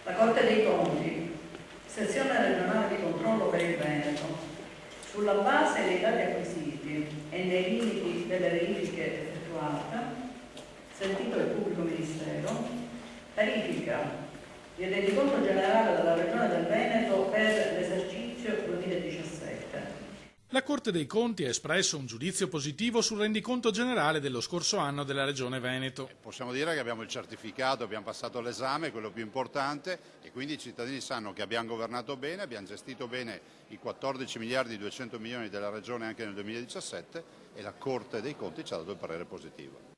La Corte dei Conti, sezione regionale di controllo per il Veneto, sulla base dei dati acquisiti e nei limiti delle verifiche effettuate, sentito il pubblico ministero, verifica il rendiconto generale della Regione del Veneto per l'esercizio 2017. La Corte dei Conti ha espresso un giudizio positivo sul rendiconto generale dello scorso anno della Regione Veneto. Possiamo dire che abbiamo il certificato, abbiamo passato l'esame, quello più importante, e quindi i cittadini sanno che abbiamo governato bene, abbiamo gestito bene i 14 miliardi e 200 milioni della Regione anche nel 2017 e la Corte dei Conti ci ha dato il parere positivo.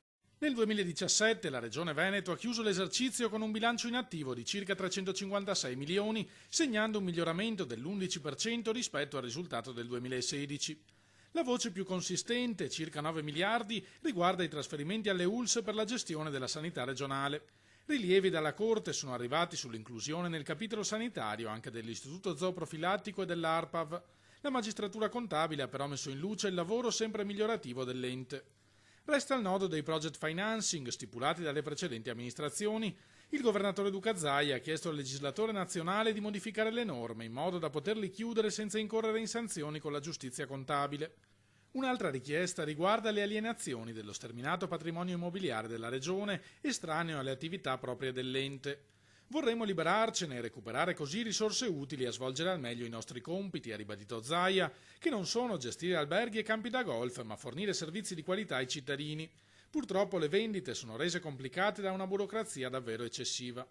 Nel 2017 la Regione Veneto ha chiuso l'esercizio con un bilancio inattivo di circa 356 milioni, segnando un miglioramento dell'11% rispetto al risultato del 2016. La voce più consistente, circa 9 miliardi, riguarda i trasferimenti alle ULSS per la gestione della sanità regionale. Rilievi dalla Corte sono arrivati sull'inclusione nel capitolo sanitario anche dell'Istituto Zooprofilattico e dell'ARPAV. La magistratura contabile ha però messo in luce il lavoro sempre migliorativo dell'ente. Resta il nodo dei project financing stipulati dalle precedenti amministrazioni. Il governatore Luca Zaia ha chiesto al legislatore nazionale di modificare le norme in modo da poterli chiudere senza incorrere in sanzioni con la giustizia contabile. Un'altra richiesta riguarda le alienazioni dello sterminato patrimonio immobiliare della Regione estraneo alle attività proprie dell'ente. Vorremmo liberarcene e recuperare così risorse utili a svolgere al meglio i nostri compiti, ha ribadito Zaia, che non sono gestire alberghi e campi da golf, ma fornire servizi di qualità ai cittadini. Purtroppo le vendite sono rese complicate da una burocrazia davvero eccessiva.